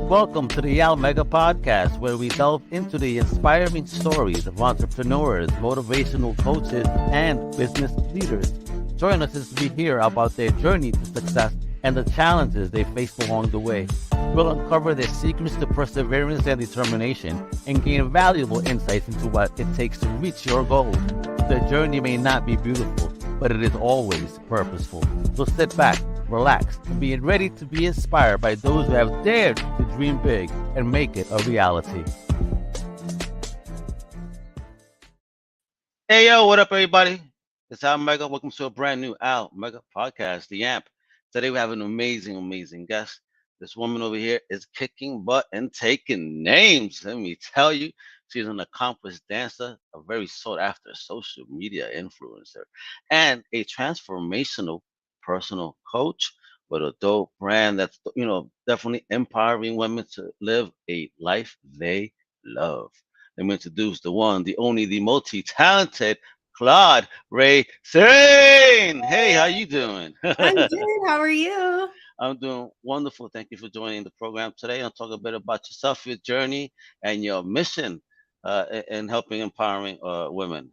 Welcome to the Mega Podcast, where we delve into the inspiring stories of entrepreneurs, motivational coaches, and business leaders. Join us as we hear about their journey to success and the challenges they faced along the way. We'll uncover their secrets to perseverance and determination and gain valuable insights into what it takes to reach your goals. The journey may not be beautiful, but it is always purposeful. So sit back, relax, and be ready to be inspired by those who have dared to dream big and make it a reality. Hey, yo, what up, everybody? It's A.M.P. Welcome to a brand new A.M.P. podcast, the A.M.P. Today we have an amazing guest. This woman over here is kicking butt and taking names. Let me tell you, she's an accomplished dancer, a very sought after social media influencer, and a transformational personal coach with a dope brand that's, definitely empowering women to live a life they love. Let me introduce the one, the only, the multi-talented Claude Racine. Hey, how you doing? I'm good. How are you? I'm doing wonderful. Thank you for joining the program today. I'll talk a bit about yourself, your journey, and your mission in helping empowering women.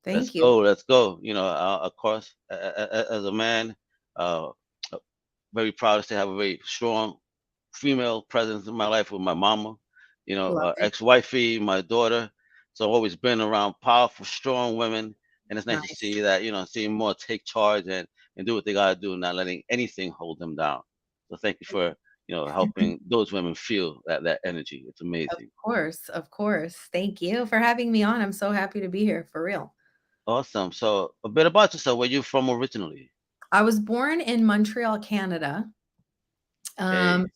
Let's Thank you. go. Let's go. Of course, as a man, uh, very proud to say I have a very strong female presence in my life with my mama, Love it. ex-wifey, my daughter. So I've always been around powerful, strong women. And it's nice to Nice. see that, seeing more take charge and do what they got to do, not letting anything hold them down. So thank you for, helping those women feel that energy. It's Of amazing. course. Of course. Thank you for having me on. I'm so happy to be here for real. Awesome. So a bit about yourself. Where you from originally? I was born in Montreal, Canada. Um,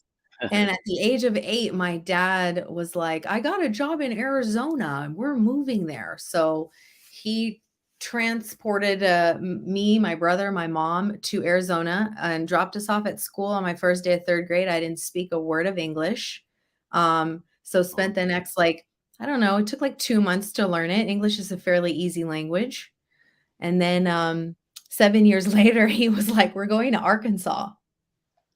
Hey. and at the age of 8, my dad was like, I got a job in Arizona and we're moving there. So he transported me, my brother, my mom to Arizona and dropped us off at school on my first day of third grade. I didn't speak a word of English. So spent the Okay. next, like, I don't know, it took like 2 months to learn it. English is a fairly easy language. And then 7 years later, he was like, we're going to Arkansas.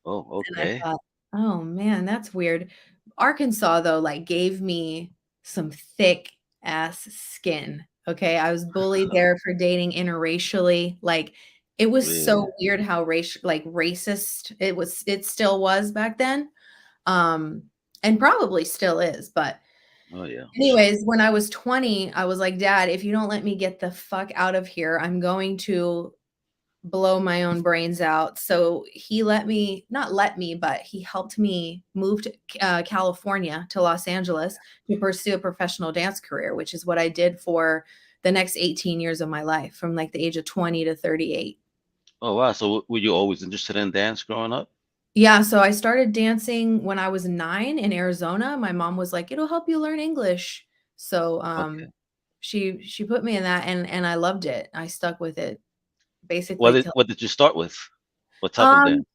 Oh, And I okay. thought, "Oh, man, that's weird." Arkansas, though, like, gave me some thick ass skin, okay? I was bullied there for dating interracially, like, it was Really? so weird how racist it still was back then, um, and probably still is, but Oh, yeah, for sure. anyways, when I was 20, I was like, "Dad, if you don't let me get the fuck out of here, I'm going to blow my own brains out." So he not let me, but he helped me move to California, to Los Angeles, to pursue a professional dance career, which is what I did for the next 18 years of my life, from like the age of 20 to 38. Oh, wow. So were you always interested in dance growing up? Yeah, so I started dancing when I was 9 in Arizona. My mom was like, "It'll help you learn English." So Okay. she put me in that, and I loved it. I stuck with it What basically did till what did you start with? What type of um dance?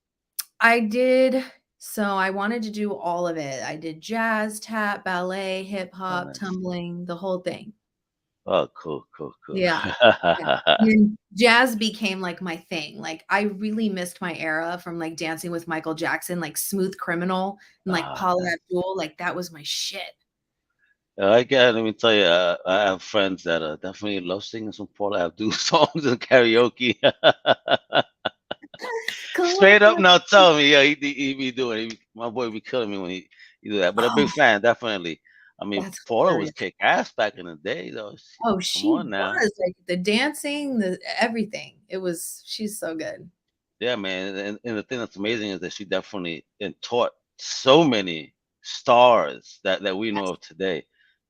I did so I wanted to do all of it. I did jazz, tap, ballet, hip Oh, hop, nice. tumbling, the whole thing. Oh, cool. Yeah, yeah. And then jazz became, like, my thing. Like, I really missed my era from, like, dancing with Michael Jackson, like, Smooth Criminal and, like, Ah, Paula nice. Abdul, like, that was my shit. Let me tell you, I have friends that definitely love singing some Paula Abdul songs in karaoke. Straight up now, tell me, yeah, he be doing it. My boy be killing me when he do that. But a big Oh, fan, definitely. I mean, that's Paula was hilarious. kick ass back in the day, though. Oh, Come she on now. was, like, the dancing, the everything. She's so good. Yeah, man. And the thing that's amazing is that she definitely taught so many stars that we know Yes. of today.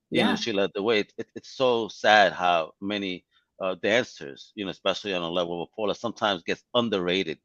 Yeah, She led the way. It's so sad how many dancers, especially on a level of Paula, sometimes gets underrated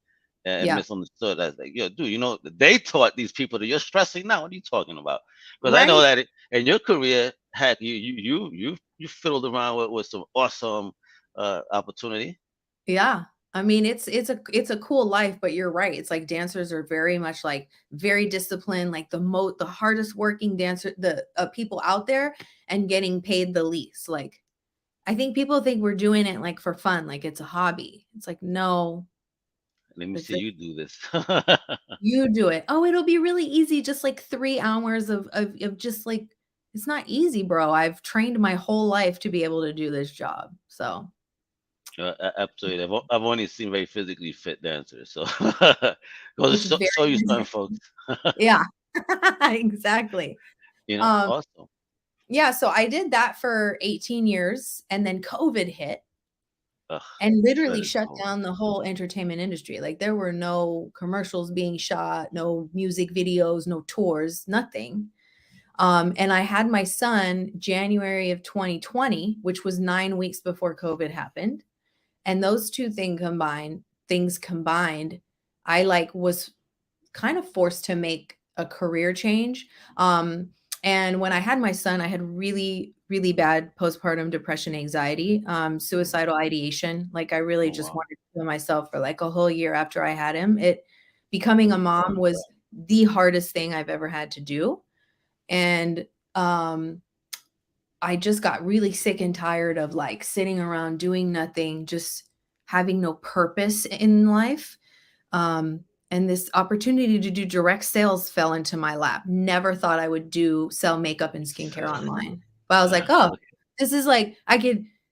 and yeah. misunderstood as like, yo, dude, they taught these people that you're stressing now. What are you talking about? Because I know Right? that in your career, heck, you fiddled around with some awesome opportunity. Yeah. I mean, it's a cool life, but you're right. It's like dancers are very much like very disciplined, like the hardest working dancer, the people out there, and getting paid the least. Like, I think people think we're doing it like for fun, like it's a hobby. It's like, no, Let me It's see like, you do this. you do it. Oh, it'll be really easy. Just like 3 hours of just like, it's not easy, bro. I've trained my whole life to be able to do this job. So Absolutely. I've only seen very physically fit dancers, so go to it's very, show you something, folks. yeah, exactly. Um, Awesome. yeah, so I did that for 18 years and then COVID hit Ugh, and literally dreaded shut COVID. down the whole entertainment industry. Like there were no commercials being shot, no music videos, no tours, nothing. And I had my son January of 2020, which was 9 weeks before COVID happened. And those two things combined, I like was kind of forced to make a career change. And when I had my son, I had really, really bad postpartum depression, anxiety, Mm. suicidal ideation. Like I really Oh just wow. wanted to kill myself for like a whole year after I had him. Becoming a Mm. mom was the hardest thing I've ever had to do. And um, I just got really sick and tired of like sitting around doing nothing, just having no purpose in life. Um, and this opportunity to do direct sales fell into my lap. Never thought I would sell makeup and skincare online. But I was like, oh, Okay. this is like,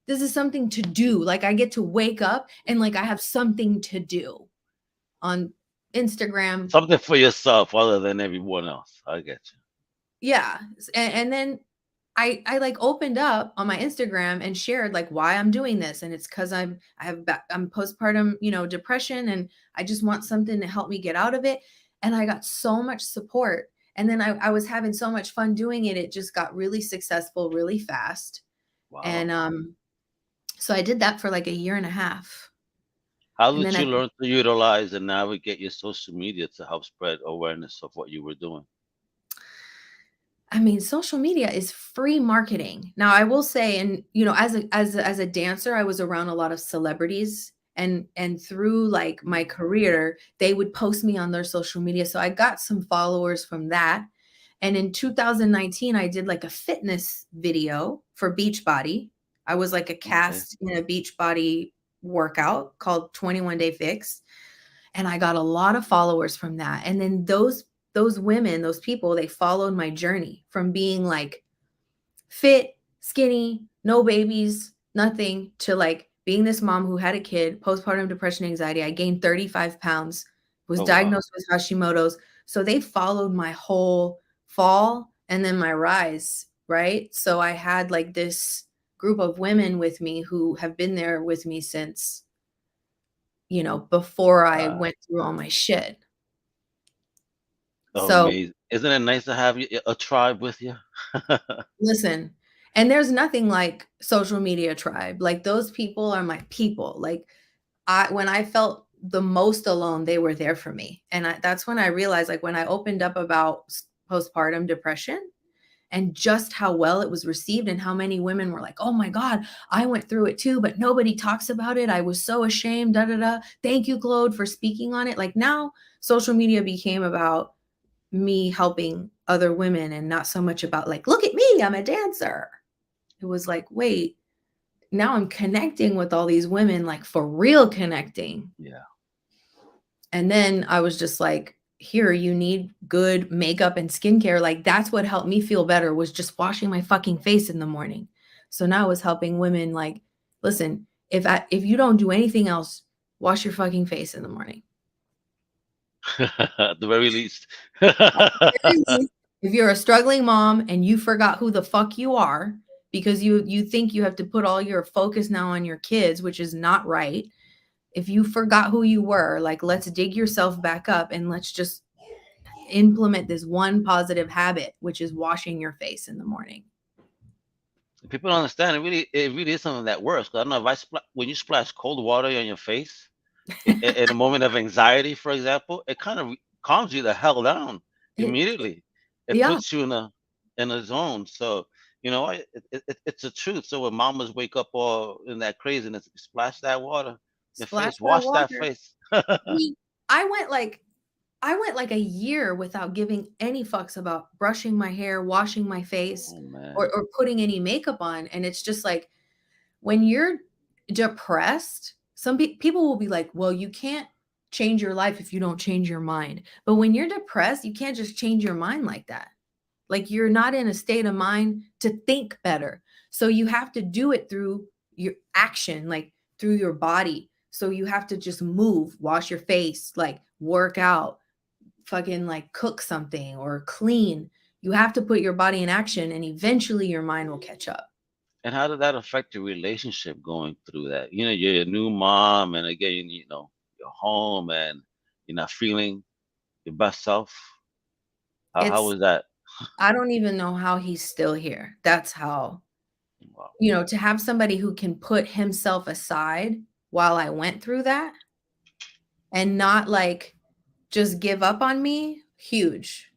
this is something to do. Like I get to wake up and like I have something to do on Instagram. Something for yourself other than everyone else. I get Yeah. And then I like opened up on my Instagram and shared like why I'm doing this. And it's because I'm postpartum, depression, and I just want something to help me get out of it. And I got so much support. And then I was having so much fun doing it. It just got really successful really fast. Wow. And so I did that for like a year and a half. How And did then you learn to utilize and navigate your social media to help spread awareness of what you were doing? I mean, social media is free marketing. Now, I will say, and as a dancer, I was around a lot of celebrities, and through like my career, they would post me on their social media. So I got some followers from that. And in 2019, I did like a fitness video for Beachbody. I was like a Okay. cast in a Beachbody workout called 21 Day Fix, and I got a lot of followers from that. And then those women, those people, they followed my journey from being like fit, skinny, no babies, nothing, to like being this mom who had a kid, postpartum depression, anxiety. I gained 35 pounds, was Oh wow. diagnosed with Hashimoto's. So they followed my whole fall and then my rise, right? So I had like this group of women with me who have been there with me since, before I Uh, went through all my shit. So Amazing. Isn't it nice to have a tribe with you? listen, and there's nothing like social media tribe. Like those people are my people. Like when I felt the most alone, they were there for me. And that's when I realized, like when I opened up about postpartum depression and just how well it was received and how many women were like, "Oh my God, I went through it too, but nobody talks about it. I was so ashamed, da da da. Thank you, Claude, for speaking on it." Like now social media became about me helping other women and not so much about like, look at me, I'm a dancer. It was like, wait, now I'm connecting with all these women, like for real connecting. Yeah. And then I was just like, here, you need good makeup and skincare. Like that's what helped me feel better, was just washing my fucking face in the morning. So now I was helping women like, listen, if you don't do anything else, wash your fucking face in the morning. At the very least. Very least, if you're a struggling mom and you forgot who the fuck you are because you think you have to put all your focus now on your kids, which is not right. If you forgot who you were, like let's dig yourself back up and let's just implement this one positive habit, which is washing your face in the morning. People don't understand. It really is something that works. 'Cause I don't know if when you splash cold water on your face in a moment of anxiety, for example, it kind of calms you the hell down It, immediately. It yeah, puts you in a zone. So it's the truth. So when mamas wake up all in that craziness, splash that water in your splash face, that wash that water. face. I mean, I went like I went like a year without giving any fucks about brushing my hair, washing my face, Oh or, man. or putting any makeup on. And it's just like when you're depressed, some people will be like, well, you can't change your life if you don't change your mind. But when you're depressed, you can't just change your mind like that. Like you're not in a state of mind to think better. So you have to do it through your action, like through your body. So you have to just move, wash your face, like work out, fucking like cook something or clean. You have to put your body in action and eventually your mind will catch up. And how did that affect your relationship going through that? You're a new mom, and again, you're home, and you're not feeling your best self. How It's was that? I don't even know how he's still here. That's how, Wow. to have somebody who can put himself aside while I went through that and not like just give up on me, huge.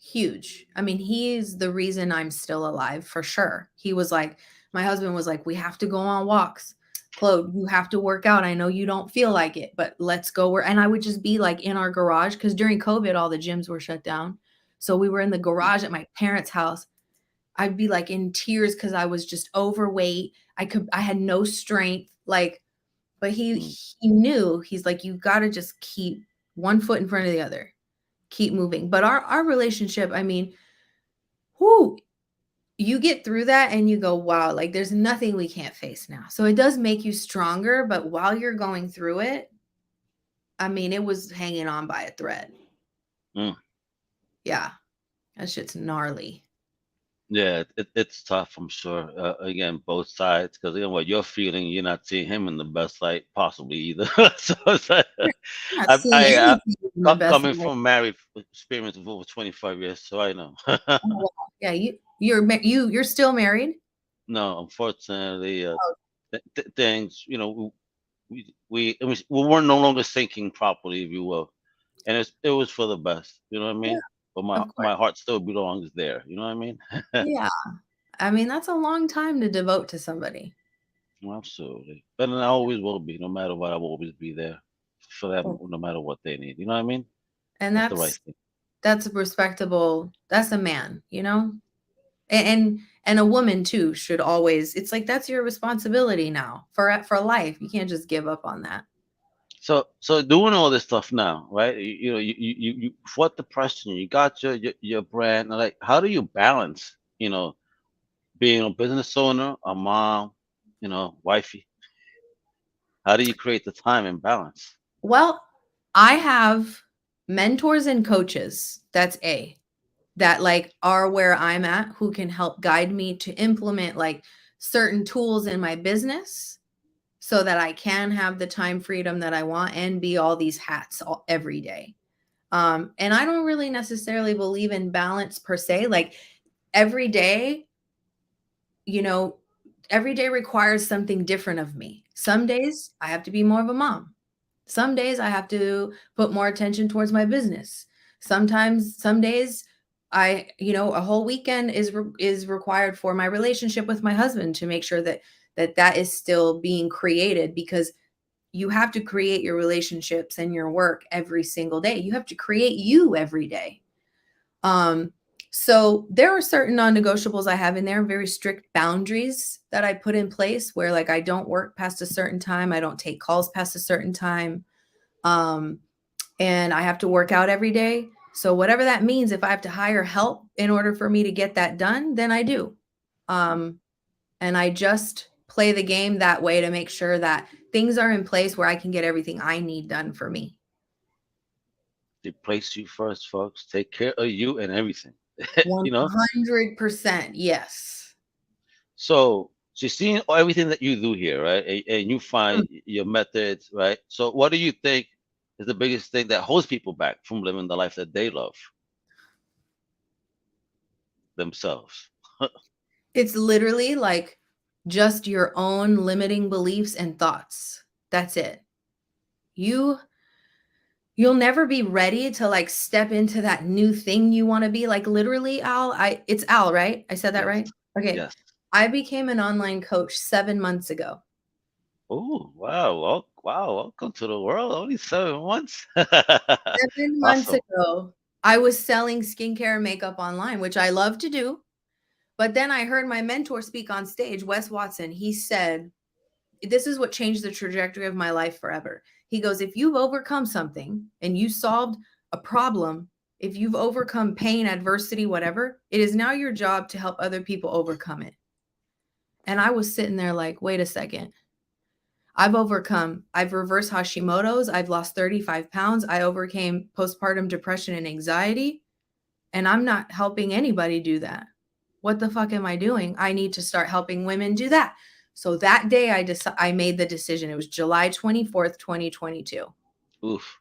Huge. I mean, he's the reason I'm still alive for sure. He was like, my husband was like, we have to go on walks. Claude, you have to work out. I know you don't feel like it, but let's go. And I would just be like in our garage because during COVID, all the gyms were shut down. So we were in the garage at my parents' house. I'd be like in tears because I was just overweight. I had no strength. Like, but Mm. he knew, he's like, you got to just keep one foot in front of the other, keep moving. But our relationship, I mean, whoo, you get through that and you go, wow, like there's nothing we can't face now. So it does make you stronger. But while you're going through it, I mean, it was hanging on by a thread. Mm. Yeah. That shit's gnarly. Yeah, it's tough, I'm sure. Again, both sides, because again, what you're feeling, you're not seeing him in the best light, possibly either. So it's like, You're not seeing I anything in the best coming light. from married experience of over 25 years, so I know. Oh, wow. Yeah, you're still married? No, unfortunately, Oh, things, we were no longer thinking properly, if you will, and it was for the best. You know what I yeah, mean? But my of course. my heart still belongs there. You know what I mean? Yeah. I mean, that's a long time to devote to somebody. Well, absolutely. But I always will be, no matter what. I will always be there for them, Cool. no matter what they need. You know what I mean? And That's the right thing. that's a respectable, that's a man, you know? And a woman too should always, it's like that's your responsibility now for life. You can't just give up on that. So doing all this stuff now, right? You fought depression. You got your brand. Like, how do you balance, being a business owner, a mom, wifey? How do you create the time and balance? Well, I have mentors and coaches. That's A. That like are where I'm at, who can help guide me to implement like certain tools in my business so that I can have the time freedom that I want and be all these hats every day. And I don't really necessarily believe in balance per se. Like every day, you know, every day requires something different of me. Some days I have to be more of a mom. Some days I have to put more attention towards my business. Some days a whole weekend is required for my relationship with my husband to make sure that is still being created because you have to create your relationships and your work every single day. You have to create you every day. Um, so there are certain non-negotiables I have in there, very strict boundaries that I put in place where like I don't work past a certain time, I don't take calls past a certain time. Um, and I have to work out every day. So whatever that means, if I have to hire help in order for me to get that done, then I do. Um, and I just play the game that way to make sure that things are in place where I can get everything I need done for me. They place you first, folks. Take care of you and everything. you know. 100%. Yes. So you're seeing everything that you do here, right? And you find your methods, right? So what do you think is the biggest thing that holds people back from living the life that they love themselves? It's literally like just your own limiting beliefs and thoughts. That's it. You you'll never be ready to like step into that new thing you want to be. Like literally, Al, it's Al, right? I said that Yes. right? Okay. Yes. I became an online coach 7 months ago. Oh, wow. Wow. Welcome to the world. Only 7 months. 7 months Awesome. ago, I was selling skincare and makeup online, which I love to do. But then I heard my mentor speak on stage, Wes Watson. He said, this is what changed the trajectory of my life forever. He goes, if you've overcome something and you solved a problem, if you've overcome pain, adversity, whatever, it is now your job to help other people overcome it. And I was sitting there like, wait a second. I've reversed Hashimoto's. I've lost 35 pounds. I overcame postpartum depression and anxiety. And I'm not helping anybody do that. What the fuck am I doing? I need to start helping women do that. So that day I made the decision. It was July 24th, 2022. Oof.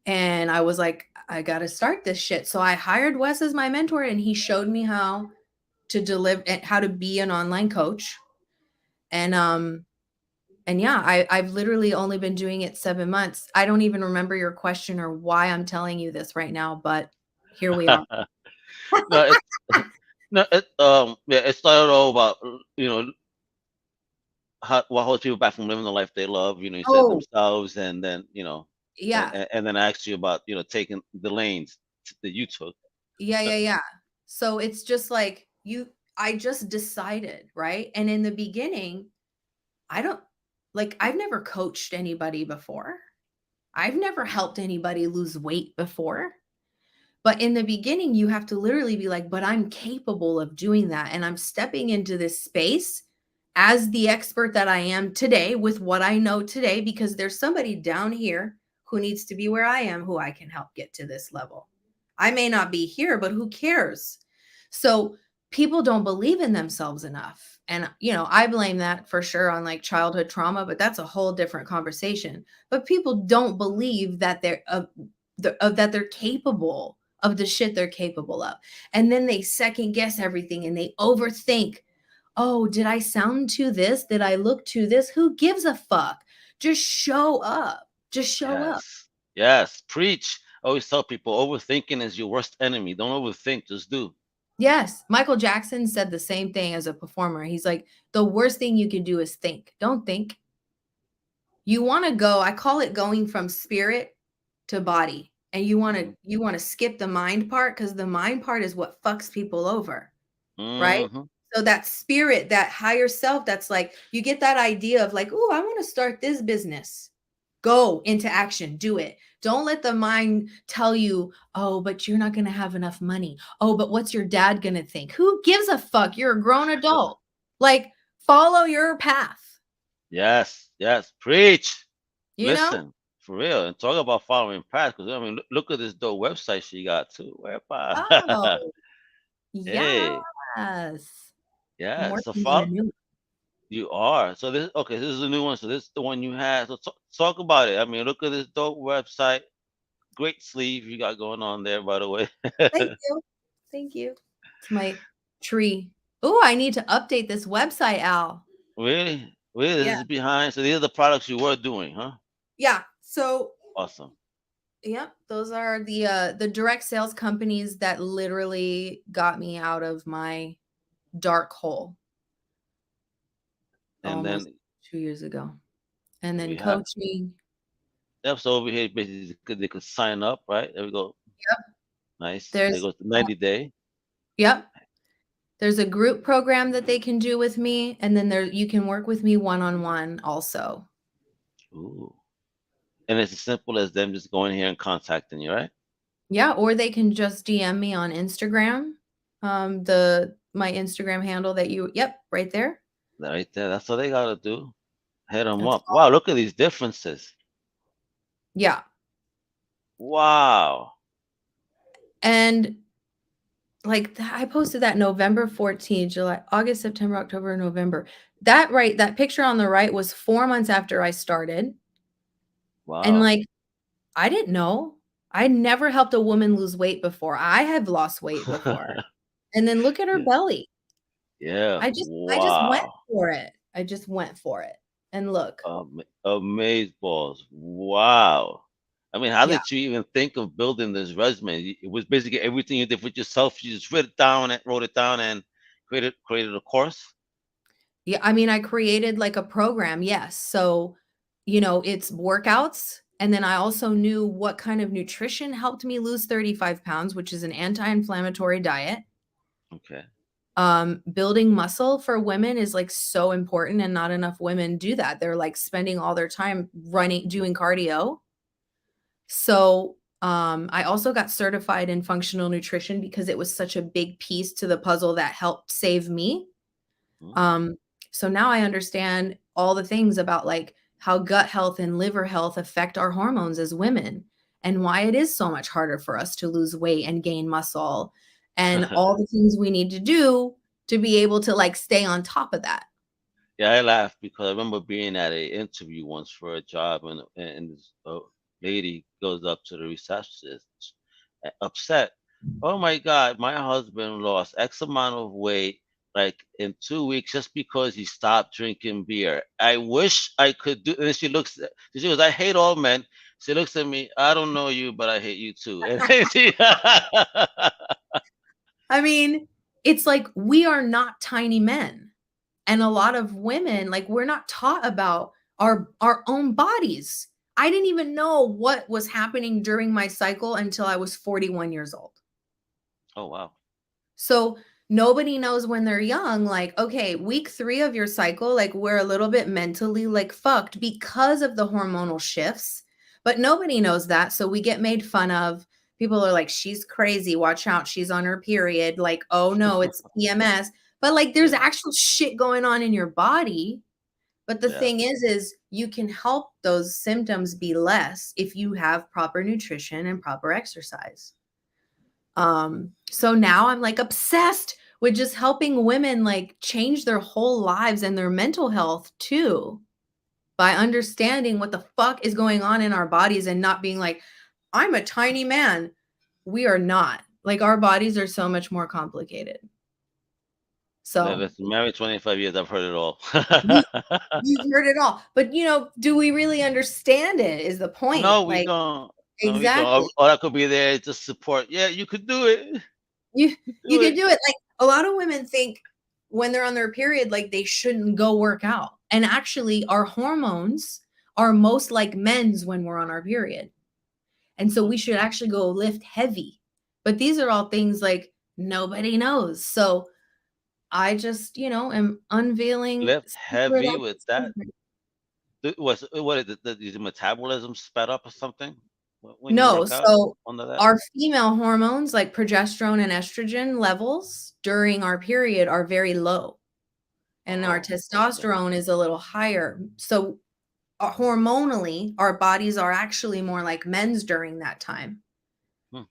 And I was like, I got to start this shit. So I hired Wes as my mentor, and he showed me how to deliver and how to be an online coach. And yeah, I've literally only been doing it 7 months. I don't even remember your question or why I'm telling you this right now, but here we are. No, it no, yeah, it started all about what holds people back from living the life they love. You said Oh, themselves, and then yeah. and then I asked you about taking the lanes that you took. Yeah, yeah, yeah. So it's just like I just decided, right? And in the beginning, I don't I've never coached anybody before. I've never helped anybody lose weight before. But in the beginning, you have to literally be like, but I'm capable of doing that. And I'm stepping into this space as the expert that I am today with what I know today, because there's somebody down here who needs to be where I am, who I can help get to this level. I may not be here, but who cares? So people don't believe in themselves enough. And, I blame that for sure on like childhood trauma, but that's a whole different conversation. But people don't believe that that they're capable of the shit they're capable of. And then they second guess everything and they overthink. Oh, did I sound to this? Did I look to this? Who gives a fuck? Just show up. Just show up. Yes, yes, preach. I always tell people overthinking is your worst enemy. Don't overthink, just do. Yes. Michael Jackson said the same thing as a performer. He's like, the worst thing you can do is think. Don't think. You want to go, I call it going from spirit to body. And you want to skip the mind part, because the mind part is what fucks people over. Right? Mm-hmm. So that spirit, that higher self, that's like, you get that idea of like, oh, I want to start this business. Go into action, do it. Don't let the mind tell you, oh, but you're not going to have enough money. Oh, but what's your dad going to think? Who gives a fuck? You're a grown adult. Like, follow your path, Yes, yes, preach. you know? Listen, for real, and talk about following paths. Because I mean, look at this dope website she got too. Where Oh, Hey, yes. I'm yeah. So working on a follow. new one. You are. So this okay. This is a new one. So this is the one you had. So talk about it. I mean, look at this dope website. Great sleeve you got going on there, by the way. Thank you. Thank you. It's my tree. Oh, I need to update this website, Al. Really? Really? This Yeah. is behind. So these are the products you were doing, huh? Yeah. So, Awesome. yep, those are the direct sales companies that literally got me out of my dark hole And almost then 2 years ago. And then we have coaching. yep. So over here, basically, they could sign up, right? There we go. Yep. Nice. There There's goes the uh, 90-day. yep. There's a group program that they can do with me, and then you can work with me one-on-one also. Ooh. And it's as simple as them just going here and contacting you, right? Yeah, or they can just DM me on Instagram. My Instagram handle that yep, right there. Right there. That's all they gotta do. Hit them That's up. Wow, look at these differences. yeah. Wow. And I posted that November 14th, July, August, September, October, November. That picture on the right was 4 months after I started. And Wow. I didn't know. I never helped a woman lose weight before. I have lost weight before. And then look at her Yeah. belly. Yeah. I just went Wow. for it. I just went for it. And look. Amaze balls. Wow. I mean, how Yeah. did you even think of building this resume? It was basically everything you did with yourself. You just wrote it down, and created a course. Yeah, I mean, I created like a program, yes. So, it's workouts. And then I also knew what kind of nutrition helped me lose 35 pounds, which is an anti-inflammatory diet. Okay. Building muscle for women is like so important, and not enough women do that. They're like spending all their time running, doing cardio. So, I also got certified in functional nutrition because it was such a big piece to the puzzle that helped save me. Mm. Um, so now I understand all the things about like how gut health and liver health affect our hormones as women, and why it is so much harder for us to lose weight and gain muscle, and all the things we need to do to be able to like stay on top of that. Yeah, I laughed because I remember being at a interview once for a job, and this lady goes up to the receptionist, upset. Oh my God, my husband lost X amount of weight like in 2 weeks just because he stopped drinking beer. I wish I could do. And she looks. She goes, I hate all men. She looks at me. I don't know you, but I hate you too. And I mean, it's like we are not tiny men. And a lot of women, like we're not taught about our own bodies. I didn't even know what was happening during my cycle until I was 41 years old. oh wow, So nobody knows when they're young, like, okay, week 3 of your cycle, like we're a little bit mentally like fucked because of the hormonal shifts, but nobody knows that. So we get made fun of. People are like, she's crazy. Watch out. She's on her period. Like, oh no, it's PMS. But like there's yeah, actual shit going on in your body. But the yeah. thing is you can help those symptoms be less if you have proper nutrition and proper exercise. So now I'm like obsessed with just helping women like change their whole lives and their mental health too, by understanding what the fuck is going on in our bodies and not being like, I'm a tiny man. We are not. Like our bodies are so much more complicated. So Listen, married 25 years. I've heard it all. you, you've heard it all. But do we really understand it is the point. No, we Like don't. No, we don't. exactly. Or that could be there to support. Yeah, you could do it. You you Do could it. do it. Like a lot of women think when they're on their period, like they shouldn't go work out. And actually, our hormones are most like men's when we're on our period. And so Mhm. we should actually go lift heavy. But these are all things like nobody knows. So I just, am unveiling Lift secret heavy with after that. secret. What is it? Is your metabolism sped up or something when you No, work out so under that? our female hormones like progesterone and estrogen levels during our period are very low. And our Oh, okay. testosterone is a little higher. So, hormonally, our bodies are actually more like men's during that time. Hmm,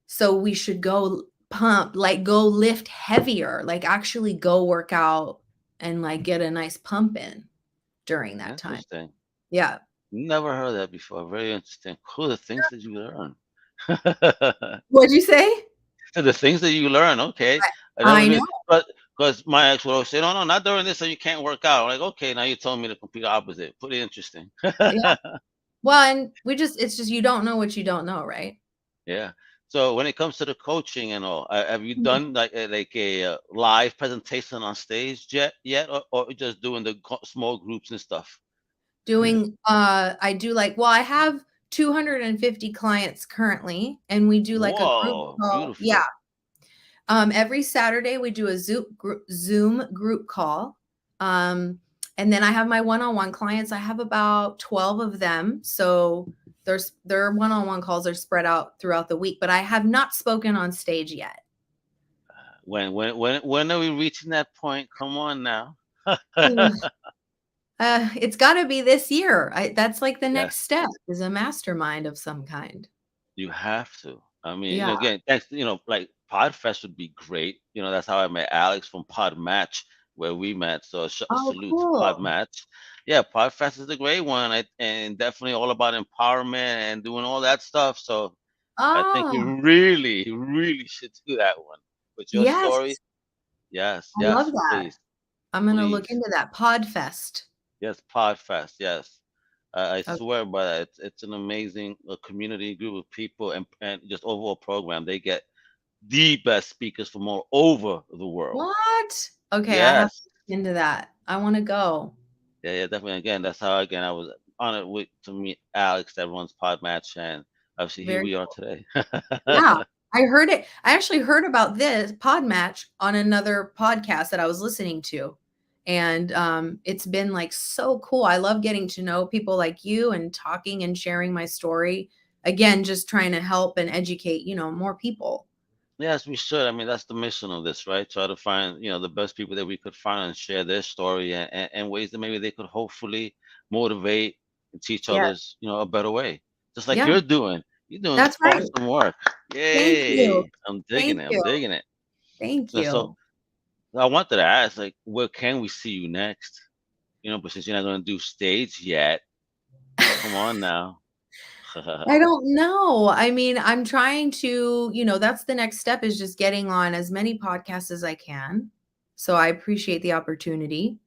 So, we should go pump, like go lift heavier, like actually go work out and like get a nice pump in during that time. interesting. Yeah. Never heard that before. Very interesting. Cool. The things that you learn. What'd you say? The things that you learn. Okay, I never I knew. know. But because my ex would always say, "No, no, not during this, so you can't work out." I'm like, okay, now you told me the complete opposite. Pretty interesting. Yeah. Well, and it's just you don't know what you don't know, right? Yeah. So when it comes to the coaching and all, have you Mhm. done like a live presentation on stage yet, or just doing the small groups and stuff? Doing I do like well, I have 250 clients currently, and we do like a group Whoa, call. Yeah. beautiful. Every Saturday we do a Zoom group call. And then I have my one-on-one clients. I have about 12 of them. So their one-on-one calls are spread out throughout the week, but I have not spoken on stage yet. When are we reaching that point? Come on now. It's got to be this year. That's like the Yes. next step is a mastermind of some kind. You have to. I mean, Yeah. again, thanks. Like Podfest would be great. That's how I met Alex from Pod Match, where we met. So Oh, salute to Pod cool. Match. Yeah, Podfest is a great one, and definitely all about empowerment and doing all that stuff. So I think Oh, you really, really should do that one. With your yes. story, yes, I love yes, that. please, I'm gonna look please. into that. Podfest. Yes, Podfest. Yes, I Okay. swear by that. It's an amazing community group of people and just overall program. They get the best speakers from all over the world. What? Okay, I have to Yes. look into that. I wanna go. Yeah, yeah, definitely. Again, that's how again I was honored to meet Alex that runs Podmatch, and obviously here Very we are cool. today. Yeah. I heard it. I actually heard about this pod match on another podcast that I was listening to. And it's been like so cool. I love getting to know people like you and talking and sharing my story. Again, just trying to help and educate, more people. Yes, we should. I mean, that's the mission of this, right? Try to find, the best people that we could find and share their story and ways that maybe they could hopefully motivate and teach Yeah. others, a better way. Just like Yeah, you're doing. You're doing that's right. awesome work. Thank you. Yay. I'm digging Thank it. I'm you. digging it. Thank And so you. I wanted to ask, like, where can we see you next? But since you're not going to do stage yet, come on now. I don't know. I mean, I'm trying to, that's the next step is just getting on as many podcasts as I can. So I appreciate the opportunity.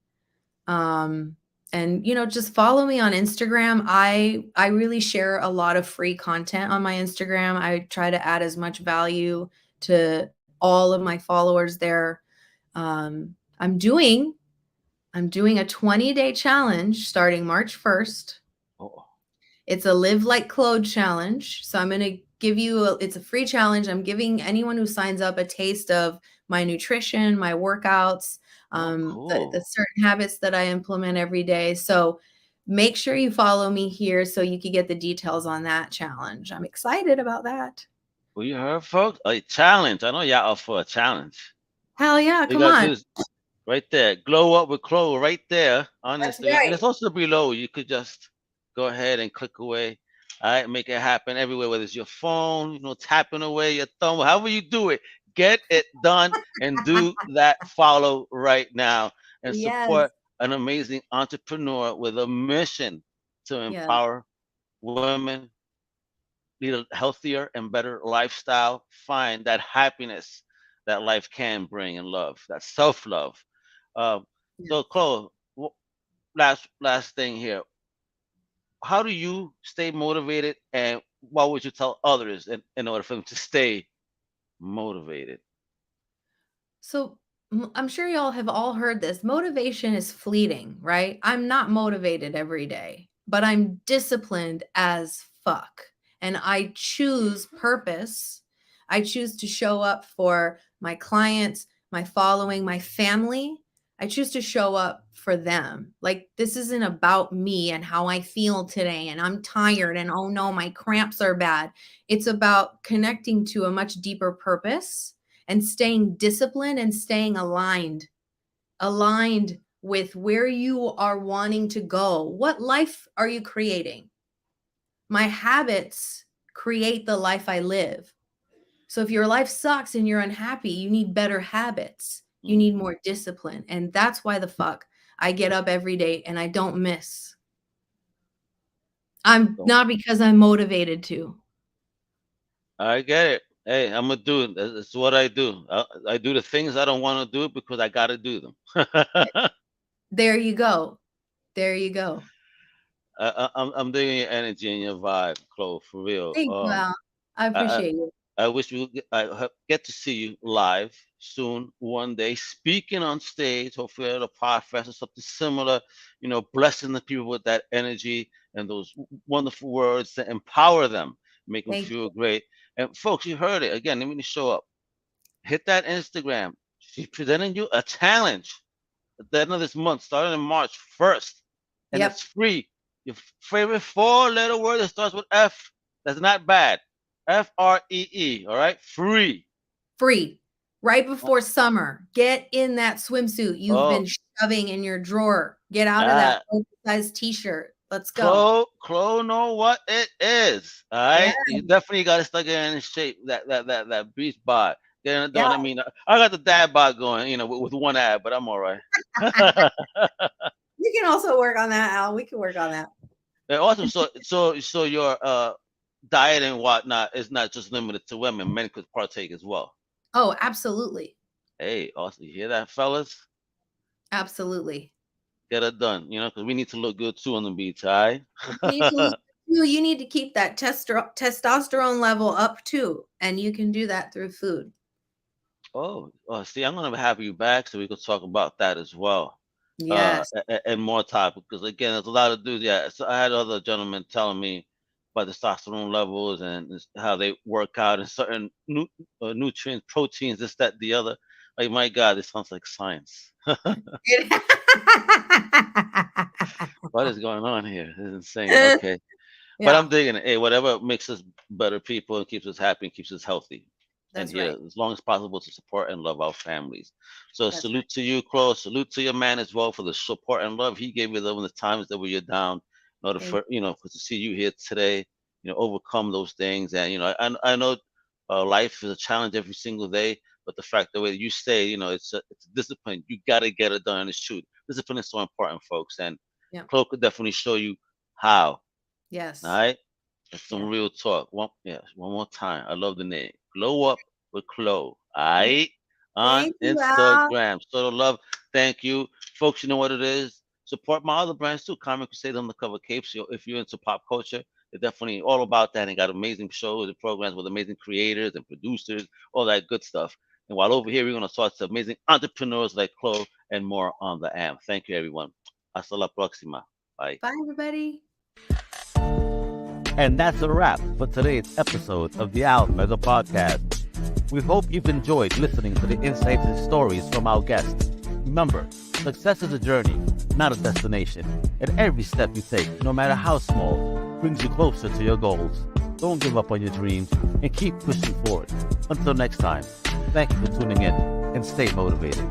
Um, and just follow me on Instagram. I really share a lot of free content on my Instagram. I try to add as much value to all of my followers there. Um, I'm doing I'm doing a 20-day challenge starting March 1st. Oh, It's a live like Claude challenge. So I'm going to give you it's a free challenge. I'm giving anyone who signs up a taste of my nutrition, my workouts, oh, the cool. certain habits that I implement every day. So make sure you follow me here so you can get the details on that challenge. I'm excited about that. Well, you heard, folks? A challenge. I know y'all up for a challenge. Hell yeah, All you come gotta on. do is right there. Glow up with Chloe right there on That's Instagram. And right. it's also below. You could just go ahead and click away. All right, make it happen everywhere, whether it's your phone, tapping away, your thumb, however you do it, get it done and do that follow right now and Yes. support an amazing entrepreneur with a mission to Yes. empower women, lead a healthier and better lifestyle, find that happiness that life can bring and love, that self love. Um, Yeah. so, Chloe, last thing here. How do you stay motivated, and what would you tell others in order for them to stay motivated? So I'm sure y'all have all heard this. Motivation is fleeting, right? I'm not motivated every day, but I'm disciplined as fuck. And I choose purpose. I choose to show up for my clients, my following, my family. I choose to show up for them. Like, this isn't about me and how I feel today, and I'm tired, and oh no, my cramps are bad. It's about connecting to a much deeper purpose and staying disciplined and staying aligned with where you are wanting to go. What life are you creating? My habits create the life I live. So if your life sucks and you're unhappy, you need better habits. You need Mhm. more discipline. And that's why the fuck I get up every day and I don't miss. I'm So not because I'm motivated to. I get it. Hey, I'm gonna do it. That's what I do. I do the things I don't want to do because I gotta do them. There you go. There you go. I'm digging your energy and your vibe, Chloe, for real. Thank you, Al. I I, appreciate you. I wish get to see you live soon one day, speaking on stage, hopefully at a podcast or something similar, blessing the people with that energy and those wonderful words to empower them, make them Thank feel you. great. And folks, you heard it again. Let me show up. Hit that Instagram. She's presenting you a challenge at the end of this month, starting in March 1st, and it's Yep. free. Your favorite four-letter word that starts with F. That's not bad. FREE. All right, free. Free. Right before summer. Get in that swimsuit you've Oh, been shoving in your drawer. Get out of that ah, oversized t-shirt. Let's go. Chloe know what it is. All Yeah. right, you definitely got to start getting in shape. That beach bod, getting it Yeah. done. I mean, I got the dad bod going, with one ab, but I'm all right. You can also work on that, Al. We can work on that. And awesome. So your diet and whatnot is not just limited to women. Men could partake as well. Oh, absolutely. Hey, awesome. You hear that, fellas? Absolutely. Get it done. Because we need to look good too on the beach. All right. You need to you need to keep that testosterone level up too, and you can do that through food. See, I'm gonna have you back so we could talk about that as well. Yes. And more topic because again, there's a lot of dudes. Yeah, so I had other gentlemen telling me by testosterone levels and how they work out and certain nutrients, proteins, this, that, the other. Like, my God, this sounds like science. What is going on here? This is insane. Okay. But Yeah, I'm digging it. Hey, whatever makes us better people and keeps us happy and keeps us healthy. And that's here, right. as long as possible, to support and love our families. So That's right. salute to you, Claude. Salute to your man as well for the support and love he gave you when the times that were down. In order Thank for for to see you here today, overcome those things. And I know life is a challenge every single day. But the fact the way you say, it's a discipline. You gotta get it done. And it's true. Discipline is so important, folks. And Yeah. Claude could definitely show you how. All Yes. right. That's some Yeah. real talk. One more time. I love the name. Glow up with Chloe. All Yeah. right. On Thank you, Al. Instagram. So the love. Thank you. Folks, you know what it is. Support my other brands too. Comic Crusade Undercover Capes. If you're into pop culture, they're definitely all about that and got amazing shows and programs with amazing creators and producers, all that good stuff. And while over here, we're going to talk to amazing entrepreneurs like Chloe and more on the AM. Thank you, everyone. Hasta la próxima. Bye. Bye, everybody. And that's a wrap for today's episode of the A.M.P podcast. We hope you've enjoyed listening to the insights and stories from our guests. Remember, success is a journey, not a destination. And every step you take, no matter how small, brings you closer to your goals. Don't give up on your dreams and keep pushing forward. Until next time, thank you for tuning in and stay motivated.